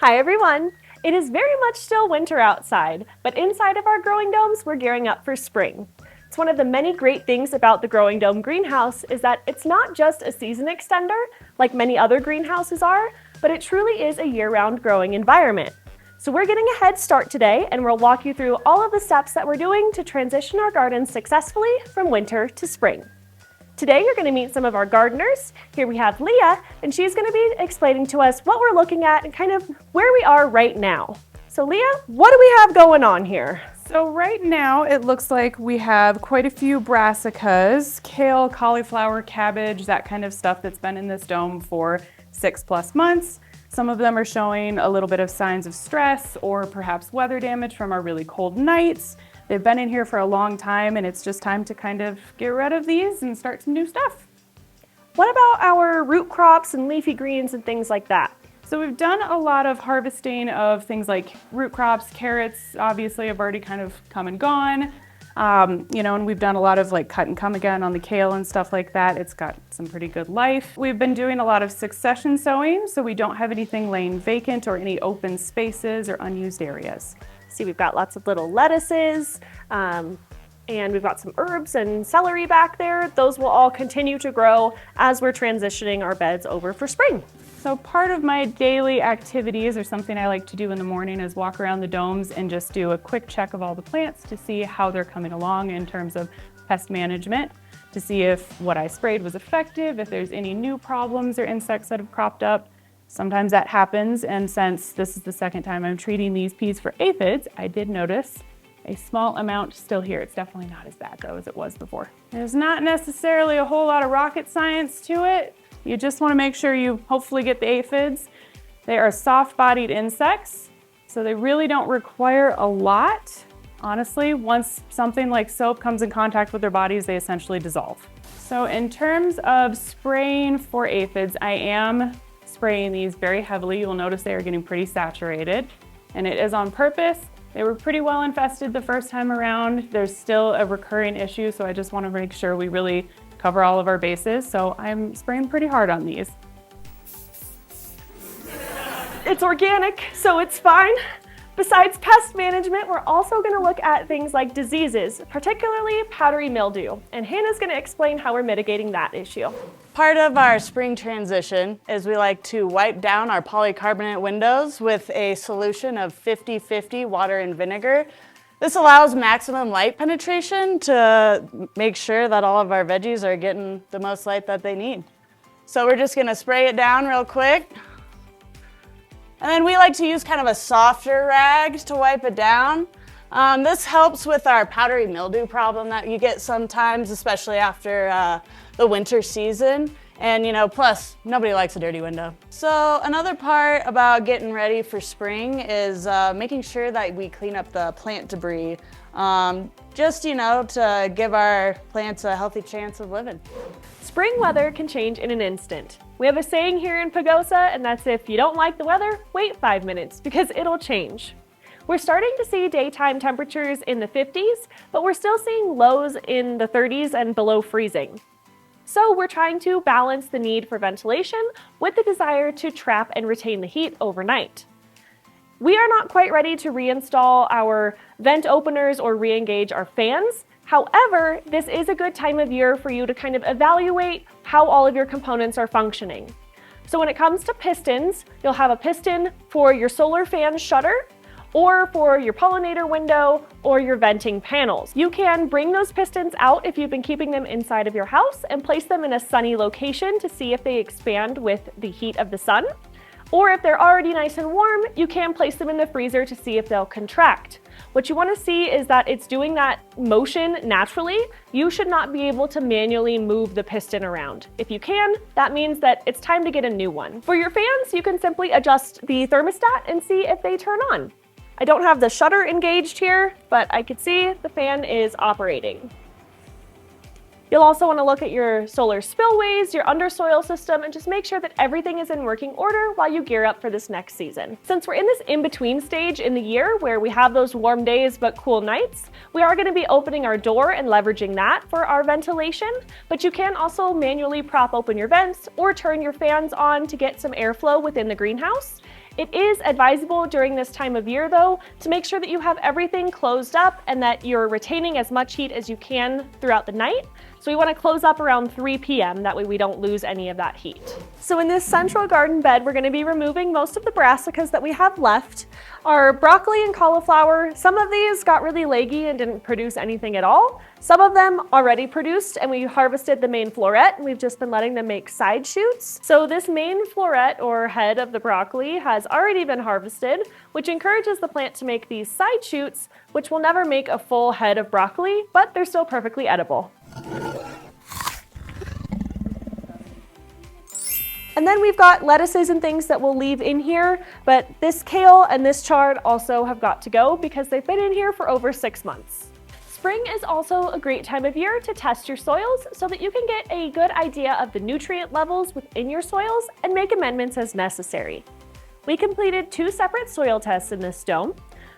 Hi everyone! It is very much still winter outside, but inside of our growing domes, we're gearing up for spring. It's one of the many great things about the Growing Dome greenhouse is that it's not just a season extender, like many other greenhouses are, but it truly is a year-round growing environment. So we're getting a head start today, and we'll walk you through all of the steps that we're doing to transition our gardens successfully from winter to spring. Today you're going to meet some of our gardeners. Here we have Leah, and she's going to be explaining to us what we're looking at and kind of where we are right now. So Leah, what do we have going on here? So right now it looks like we have quite a few brassicas, kale, cauliflower, cabbage, that kind of stuff that's been in this dome for 6+ months. Some of them are showing a little bit of signs of stress or perhaps weather damage from our really cold nights. They've been in here for a long time, and it's just time to kind of get rid of these and start some new stuff. What about our root crops and leafy greens and things like that? So we've done a lot of harvesting of things like root crops, carrots, obviously have already kind of come and gone. And we've done a lot of like cut and come again on the kale and stuff like that. It's got some pretty good life. We've been doing a lot of succession sowing, so we don't have anything laying vacant or any open spaces or unused areas. See, we've got lots of little lettuces, and we've got some herbs and celery back there. Those will all continue to grow as we're transitioning our beds over for spring. So part of my daily activities, or something I like to do in the morning, is walk around the domes and just do a quick check of all the plants to see how they're coming along in terms of pest management, to see if what I sprayed was effective, if there's any new problems or insects that have cropped up. Sometimes that happens, and since this is the second time I'm treating these peas for aphids, I did notice a small amount still here. It's definitely not as bad though as it was before. There's not necessarily a whole lot of rocket science to it. You just want to make sure you hopefully get the aphids. They are soft-bodied insects, so they really don't require a lot. Honestly, once something like soap comes in contact with their bodies, they essentially dissolve. So in terms of spraying for aphids, I am spraying these very heavily. You'll notice they are getting pretty saturated, and it is on purpose. They were pretty well infested the first time around. There's still a recurring issue, so I just want to make sure we really cover all of our bases. So I'm spraying pretty hard on these. It's organic, so it's fine. Besides pest management, we're also going to look at things like diseases, particularly powdery mildew, and Hannah's going to explain how we're mitigating that issue. Part of our spring transition is we like to wipe down our polycarbonate windows with a solution of 50/50 water and vinegar. This allows maximum light penetration to make sure that all of our veggies are getting the most light that they need. So we're just going to spray it down real quick. And then we like to use kind of a softer rag to wipe it down. This helps with our powdery mildew problem that you get sometimes, especially after the winter season. And plus nobody likes a dirty window. So another part about getting ready for spring is making sure that we clean up the plant debris, just to give our plants a healthy chance of living. Spring weather can change in an instant. We have a saying here in Pagosa, and that's if you don't like the weather, wait 5 minutes because it'll change. We're starting to see daytime temperatures in the 50s, but we're still seeing lows in the 30s and below freezing. So we're trying to balance the need for ventilation with the desire to trap and retain the heat overnight. We are not quite ready to reinstall our vent openers or re-engage our fans. However, this is a good time of year for you to kind of evaluate how all of your components are functioning. So when it comes to pistons, you'll have a piston for your solar fan shutter, or for your pollinator window, or your venting panels. You can bring those pistons out if you've been keeping them inside of your house and place them in a sunny location to see if they expand with the heat of the sun. Or if they're already nice and warm, you can place them in the freezer to see if they'll contract. What you want to see is that it's doing that motion naturally. You should not be able to manually move the piston around. If you can, that means that it's time to get a new one. For your fans, you can simply adjust the thermostat and see if they turn on. I don't have the shutter engaged here, but I can see the fan is operating. You'll also want to look at your solar spillways, your undersoil system, and just make sure that everything is in working order while you gear up for this next season. Since we're in this in-between stage in the year where we have those warm days but cool nights, we are going to be opening our door and leveraging that for our ventilation, but you can also manually prop open your vents or turn your fans on to get some airflow within the greenhouse. It is advisable during this time of year, though, to make sure that you have everything closed up and that you're retaining as much heat as you can throughout the night. So we want to close up around 3 p.m. That way we don't lose any of that heat. So in this central garden bed, we're going to be removing most of the brassicas that we have left. Our broccoli and cauliflower, some of these got really leggy and didn't produce anything at all. Some of them already produced, and we harvested the main floret, and we've just been letting them make side shoots. So this main floret or head of the broccoli has already been harvested, which encourages the plant to make these side shoots, which will never make a full head of broccoli, but they're still perfectly edible. And then we've got lettuces and things that we'll leave in here, but this kale and this chard also have got to go because they've been in here for over 6 months. Spring is also a great time of year to test your soils so that you can get a good idea of the nutrient levels within your soils and make amendments as necessary. We completed 2 separate soil tests in this dome.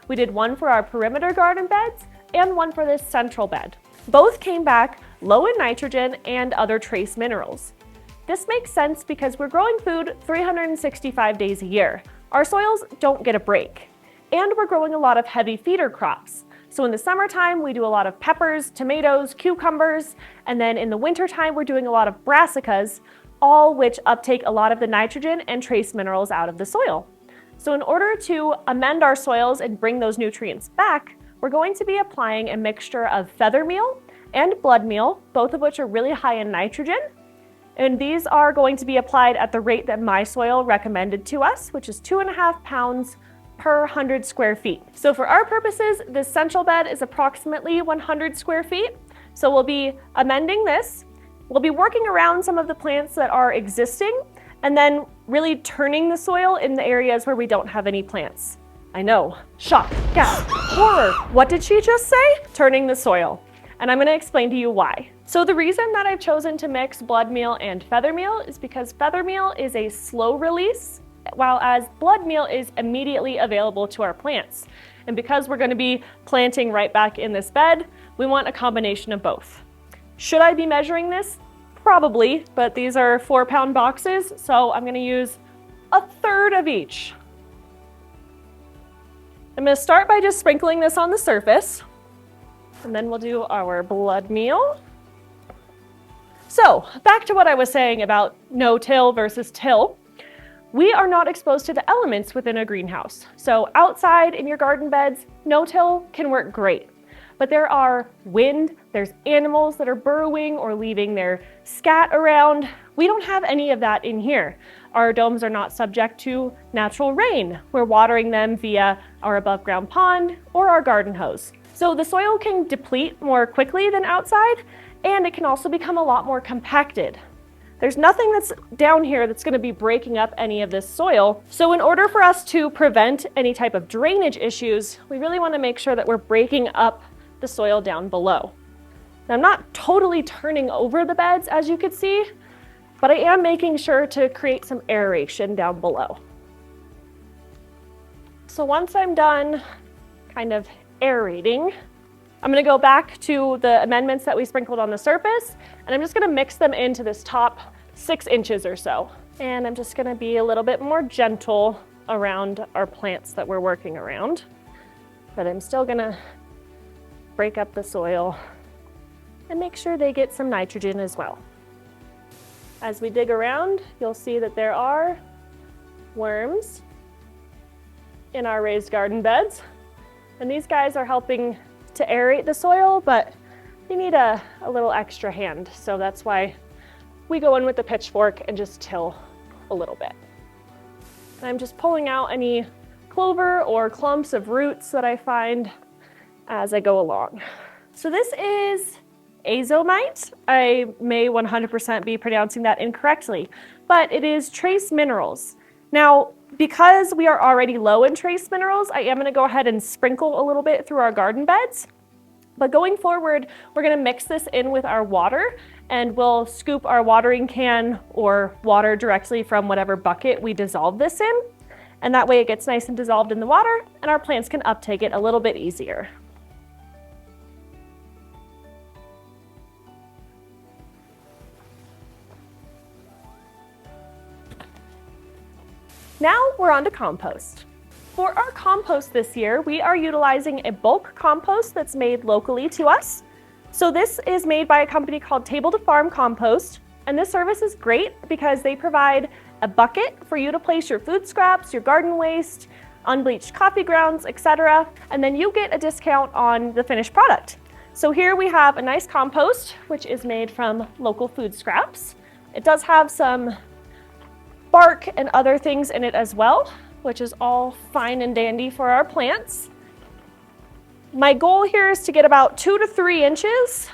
We did one for our perimeter garden beds and one for this central bed. Both came back low in nitrogen and other trace minerals. This makes sense because we're growing food 365 days a year. Our soils don't get a break. And we're growing a lot of heavy feeder crops. So in the summertime, we do a lot of peppers, tomatoes, cucumbers, and then in the wintertime, we're doing a lot of brassicas, all which uptake a lot of the nitrogen and trace minerals out of the soil. So in order to amend our soils and bring those nutrients back, we're going to be applying a mixture of feather meal and blood meal, both of which are really high in nitrogen. And these are going to be applied at the rate that my soil recommended to us, which is 2.5 pounds per 100 square feet. So for our purposes, this central bed is approximately 100 square feet. So we'll be amending this. We'll be working around some of the plants that are existing and then really turning the soil in the areas where we don't have any plants. I know, shock, gasp, horror. What did she just say? Turning the soil. And I'm going to explain to you why. So the reason that I've chosen to mix blood meal and feather meal is because feather meal is a slow release, while as blood meal is immediately available to our plants. And because we're going to be planting right back in this bed, we want a combination of both. Should I be measuring this? Probably, but these are 4-pound boxes, so I'm going to use 1/3 of each. I'm going to start by just sprinkling this on the surface. And then we'll do our blood meal. So back to what I was saying about no-till versus till. We are not exposed to the elements within a greenhouse. So outside in your garden beds, no-till can work great. But there are wind, there's animals that are burrowing or leaving their scat around. We don't have any of that in here. Our domes are not subject to natural rain. We're watering them via our above ground pond or our garden hose. So the soil can deplete more quickly than outside, and it can also become a lot more compacted. There's nothing that's down here that's going to be breaking up any of this soil. So in order for us to prevent any type of drainage issues, we really want to make sure that we're breaking up the soil down below. Now, I'm not totally turning over the beds, as you can see, but I am making sure to create some aeration down below. So once I'm done kind of aerating, I'm going to go back to the amendments that we sprinkled on the surface, and I'm just going to mix them into this top 6 inches or so. And I'm just going to be a little bit more gentle around our plants that we're working around, but I'm still going to break up the soil and make sure they get some nitrogen as well. As we dig around, you'll see that there are worms in our raised garden beds. And these guys are helping to aerate the soil, but they need a little extra hand. So that's why we go in with the pitchfork and just till a little bit. And I'm just pulling out any clover or clumps of roots that I find as I go along. So this is azomite. I may 100% be pronouncing that incorrectly, but it is trace minerals. Now, because we are already low in trace minerals, I am going to go ahead and sprinkle a little bit through our garden beds. But going forward, we're going to mix this in with our water, and we'll scoop our watering can or water directly from whatever bucket we dissolve this in. And that way it gets nice and dissolved in the water, and our plants can uptake it a little bit easier. Now we're on to compost. For our compost this year, we are utilizing a bulk compost that's made locally to us. So this is made by a company called Table to Farm Compost, and this service is great because they provide a bucket for you to place your food scraps, your garden waste, unbleached coffee grounds, etc., and then you get a discount on the finished product. So here we have a nice compost, which is made from local food scraps. It does have some bark and other things in it as well, which is all fine and dandy for our plants. My goal here is to get about 2 to 3 inches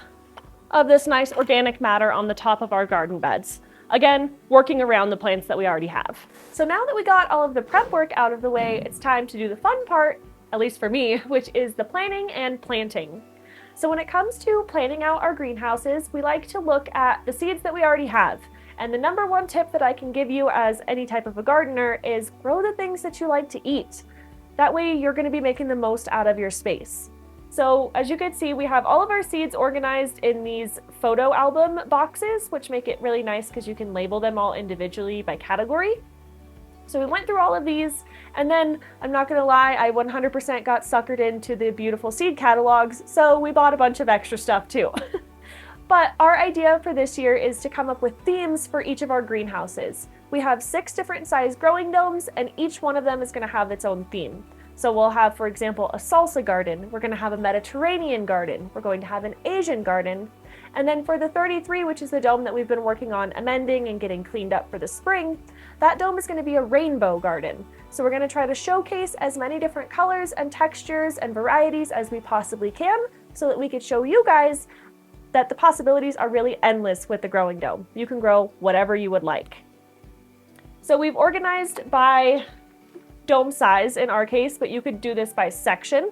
of this nice organic matter on the top of our garden beds. Again, working around the plants that we already have. So now that we got all of the prep work out of the way, it's time to do the fun part, at least for me, which is the planning and planting. So when it comes to planning out our greenhouses, we like to look at the seeds that we already have. And the number one tip that I can give you as any type of a gardener is grow the things that you like to eat. That way you're going to be making the most out of your space. So as you can see, we have all of our seeds organized in these photo album boxes, which make it really nice because you can label them all individually by category. So we went through all of these, and then I'm not going to lie, I 100% got suckered into the beautiful seed catalogs, so we bought a bunch of extra stuff too. But our idea for this year is to come up with themes for each of our greenhouses. We have 6 different size growing domes, and each one of them is going to have its own theme. So we'll have, for example, a salsa garden, we're going to have a Mediterranean garden, we're going to have an Asian garden, and then for the 33, which is the dome that we've been working on amending and getting cleaned up for the spring, that dome is going to be a rainbow garden. So we're going to try to showcase as many different colors and textures and varieties as we possibly can so that we could show you guys that the possibilities are really endless with the growing dome. You can grow whatever you would like. So we've organized by dome size in our case, but you could do this by section.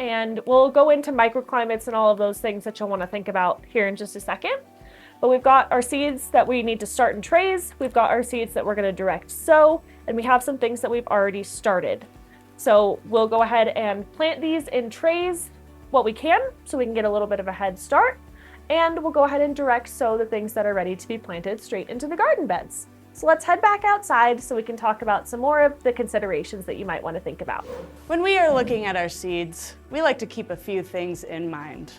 And we'll go into microclimates and all of those things that you'll want to think about here in just a second. But we've got our seeds that we need to start in trays. We've got our seeds that we're going to direct sow, and we have some things that we've already started. So we'll go ahead and plant these in trays what we can so we can get a little bit of a head start. And we'll go ahead and direct sow the things that are ready to be planted straight into the garden beds. So let's head back outside so we can talk about some more of the considerations that you might want to think about. When we are looking at our seeds, we like to keep a few things in mind.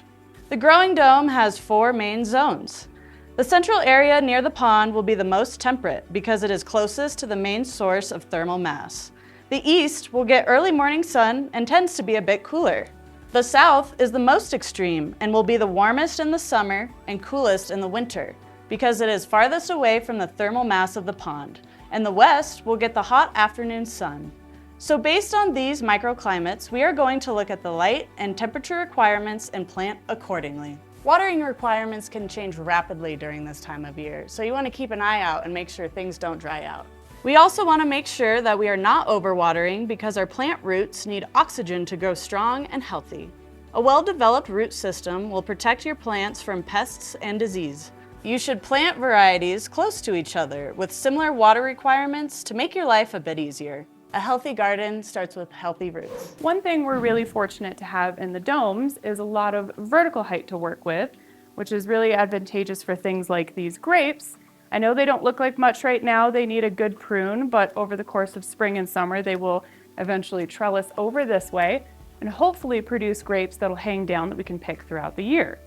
The growing dome has 4 main zones. The central area near the pond will be the most temperate because it is closest to the main source of thermal mass. The east will get early morning sun and tends to be a bit cooler. The south is the most extreme and will be the warmest in the summer and coolest in the winter because it is farthest away from the thermal mass of the pond, and the west will get the hot afternoon sun. So based on these microclimates, we are going to look at the light and temperature requirements and plant accordingly. Watering requirements can change rapidly during this time of year, so you want to keep an eye out and make sure things don't dry out. We also want to make sure that we are not overwatering because our plant roots need oxygen to grow strong and healthy. A well-developed root system will protect your plants from pests and disease. You should plant varieties close to each other with similar water requirements to make your life a bit easier. A healthy garden starts with healthy roots. One thing we're really fortunate to have in the domes is a lot of vertical height to work with, which is really advantageous for things like these grapes. I know they don't look like much right now, they need a good prune, but over the course of spring and summer they will eventually trellis over this way and hopefully produce grapes that'll hang down that we can pick throughout the year.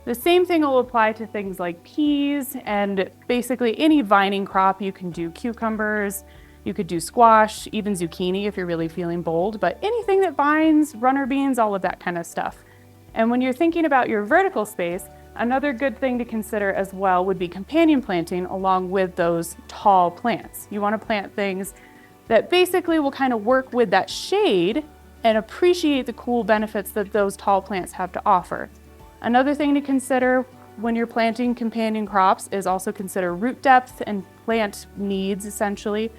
The same thing will apply to things like peas and basically any vining crop. You can do cucumbers, you could do squash, even zucchini if you're really feeling bold, but anything that vines, runner beans, all of that kind of stuff. And when you're thinking about your vertical space, another good thing to consider as well would be companion planting along with those tall plants. You want to plant things that basically will kind of work with that shade and appreciate the cool benefits that those tall plants have to offer. Another thing to consider when you're planting companion crops is also consider root depth and plant needs essentially.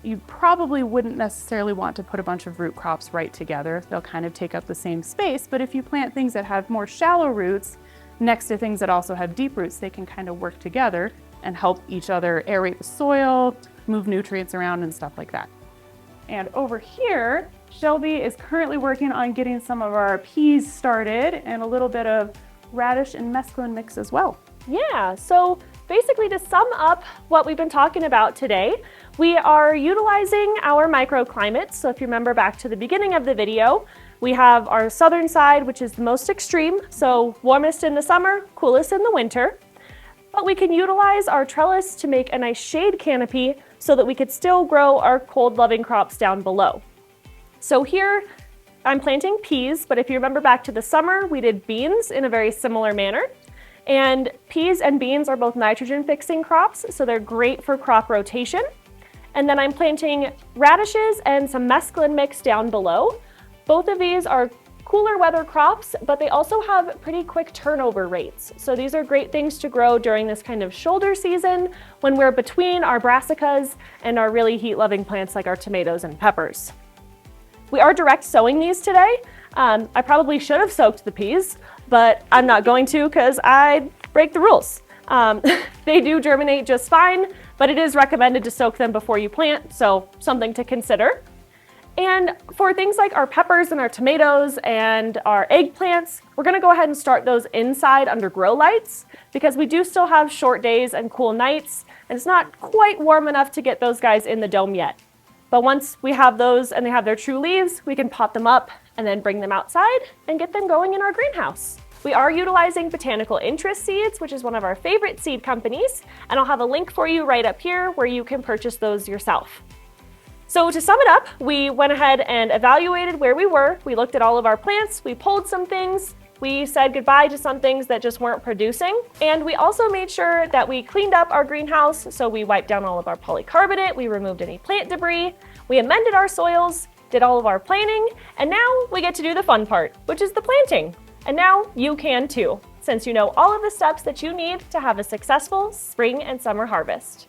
You probably wouldn't necessarily want to put a bunch of root crops right together. They'll kind of take up the same space, but if you plant things that have more shallow roots next to things that also have deep roots, they can kind of work together and help each other aerate the soil, move nutrients around and stuff like that. And over here, Shelby is currently working on getting some of our peas started and a little bit of radish and mesclun mix as well. Yeah, so basically to sum up what we've been talking about today, We are utilizing our microclimates. So if you remember back to the beginning of the video, we have our southern side, which is the most extreme, so warmest in the summer, coolest in the winter. But we can utilize our trellis to make a nice shade canopy so that we could still grow our cold-loving crops down below. So here, I'm planting peas, but if you remember back to the summer, we did beans in a very similar manner. And peas and beans are both nitrogen-fixing crops, so they're great for crop rotation. And then I'm planting radishes and some mesclun mix down below. Both of these are cooler weather crops, but they also have pretty quick turnover rates. So these are great things to grow during this kind of shoulder season when we're between our brassicas and our really heat-loving plants like our tomatoes and peppers. We are direct sowing these today. I probably should have soaked the peas, but I'm not going to because I break the rules. They do germinate just fine, but it is recommended to soak them before you plant, so something to consider. And for things like our peppers and our tomatoes and our eggplants, we're gonna go ahead and start those inside under grow lights because we do still have short days and cool nights, and it's not quite warm enough to get those guys in the dome yet. But once we have those and they have their true leaves, we can pot them up and then bring them outside and get them going in our greenhouse. We are utilizing Botanical Interest Seeds, which is one of our favorite seed companies, and I'll have a link for you right up here where you can purchase those yourself. So to sum it up, we went ahead and evaluated where we were. We looked at all of our plants, we pulled some things, we said goodbye to some things that just weren't producing, and we also made sure that we cleaned up our greenhouse. So we wiped down all of our polycarbonate, we removed any plant debris, we amended our soils, did all of our planning, and now we get to do the fun part, which is the planting. And now you can too, since you know all of the steps that you need to have a successful spring and summer harvest.